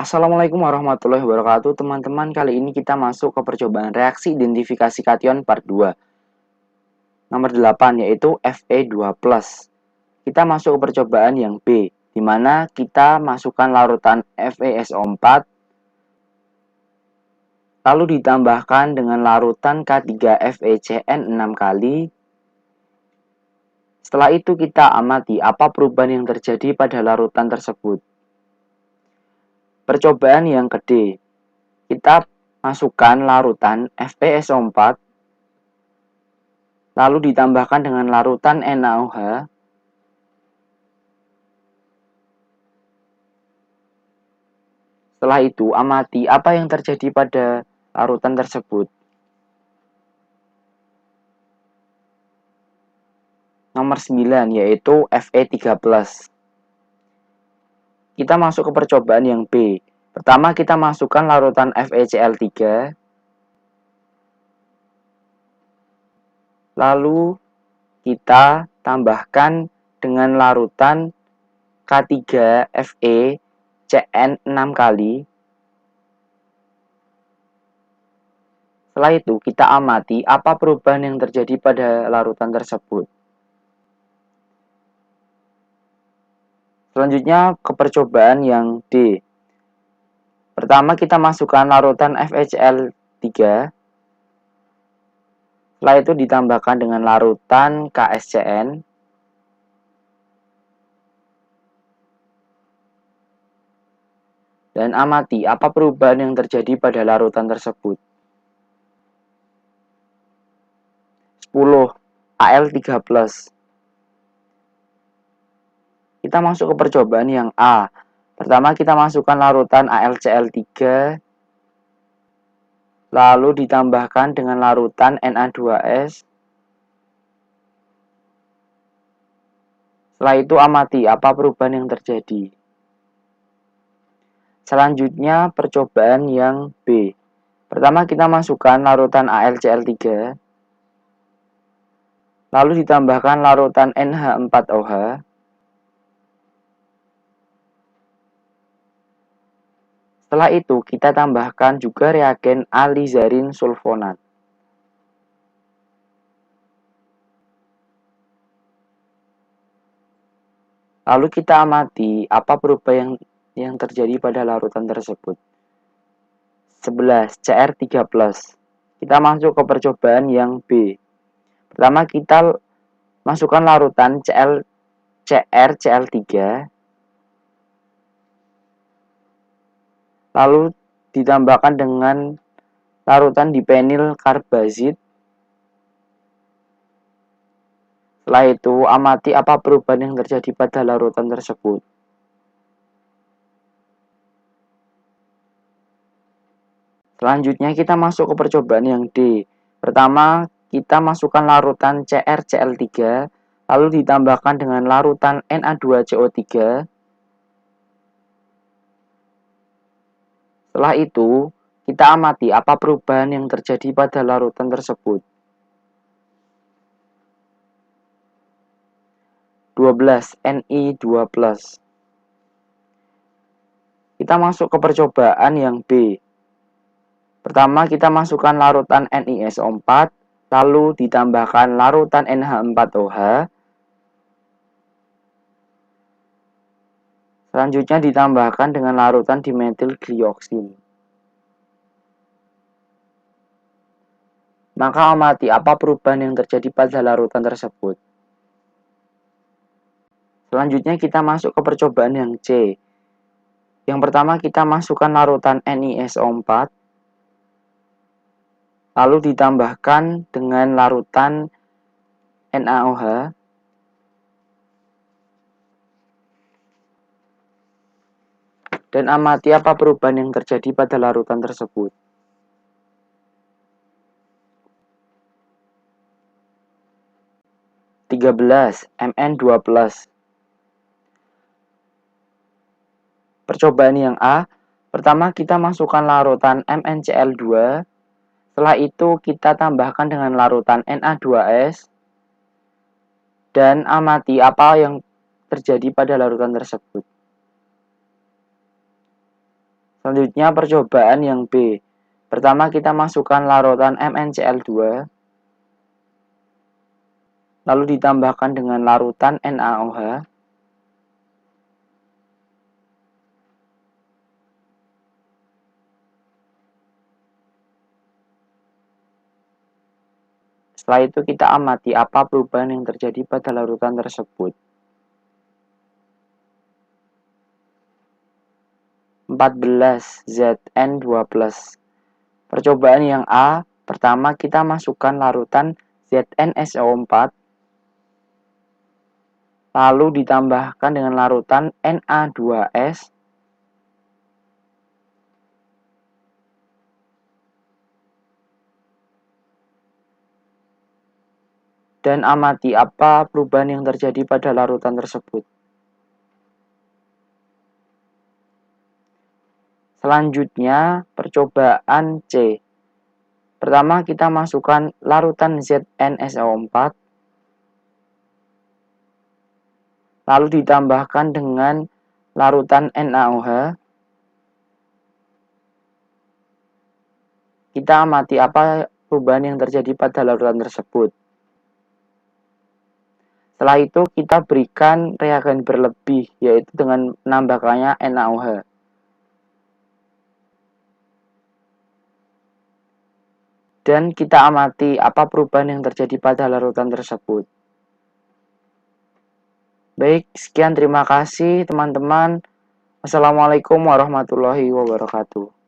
Assalamualaikum warahmatullahi wabarakatuh. Teman-teman, kali ini kita masuk ke percobaan reaksi identifikasi kation part 2. Nomor 8 yaitu Fe2+. Kita masuk ke percobaan yang B, di mana kita masukkan larutan FeSO4 lalu ditambahkan dengan larutan K3FeCN 6 kali. Setelah itu kita amati apa perubahan yang terjadi pada larutan tersebut. Percobaan yang kedua, kita masukkan larutan FeSO4 lalu ditambahkan dengan larutan NaOH. Setelah itu, amati apa yang terjadi pada larutan tersebut. Nomor 9 yaitu Fe3+. Kita masuk ke percobaan yang B. Pertama kita masukkan larutan FeCl3, lalu kita tambahkan dengan larutan K3FeCN 6 kali. Setelah itu kita amati apa perubahan yang terjadi pada larutan tersebut. Selanjutnya ke percobaan yang D. Pertama kita masukkan larutan FeCl3. Setelah itu ditambahkan dengan larutan KSCN. Dan amati apa perubahan yang terjadi pada larutan tersebut. 10. Al3+. Kita masuk ke percobaan yang A. Pertama kita masukkan larutan AlCl3, lalu ditambahkan dengan larutan Na2S. Setelah itu amati apa perubahan yang terjadi. Selanjutnya percobaan yang B. Pertama kita masukkan larutan AlCl3, lalu ditambahkan larutan NH4OH. Setelah itu kita tambahkan juga reagen alizarin sulfonat. Lalu kita amati apa perubahan yang terjadi pada larutan tersebut. 11. Cr3+. Kita masuk ke percobaan yang B. Pertama kita masukkan larutan CrCl3, lalu ditambahkan dengan larutan dipenil karbazid. Setelah itu amati apa perubahan yang terjadi pada larutan tersebut. Selanjutnya kita masuk ke percobaan yang D. Pertama kita masukkan larutan CrCl3, lalu ditambahkan dengan larutan Na2CO3. Setelah itu, kita amati apa perubahan yang terjadi pada larutan tersebut. 12. Ni2+. Kita masuk ke percobaan yang B. Pertama kita masukkan larutan NiSO4, lalu ditambahkan larutan NH4OH. Selanjutnya ditambahkan dengan larutan dimetil glioksin. Maka amati apa perubahan yang terjadi pada larutan tersebut. Selanjutnya kita masuk ke percobaan yang C. Yang pertama kita masukkan larutan NiSO4, lalu ditambahkan dengan larutan NaOH. Dan amati apa perubahan yang terjadi pada larutan tersebut. Mn2+. Percobaan yang A. Pertama kita masukkan larutan MnCl2, setelah itu kita tambahkan dengan larutan Na2S, dan amati apa yang terjadi pada larutan tersebut. Selanjutnya percobaan yang B. Pertama kita masukkan larutan MnCl2, lalu ditambahkan dengan larutan NaOH. Setelah itu kita amati apa perubahan yang terjadi pada larutan tersebut. 14 Zn2+. Percobaan yang A, pertama kita masukkan larutan ZnSO4, lalu ditambahkan dengan larutan Na2S, dan amati apa perubahan yang terjadi pada larutan tersebut. Selanjutnya, percobaan C. Pertama, kita masukkan larutan ZnSO4, lalu ditambahkan dengan larutan NaOH. Kita amati apa perubahan yang terjadi pada larutan tersebut. Setelah itu kita berikan reagen berlebih, yaitu dengan menambahkannya NaOH. Dan kita amati apa perubahan yang terjadi pada larutan tersebut. Baik, sekian terima kasih teman-teman. Assalamualaikum warahmatullahi wabarakatuh.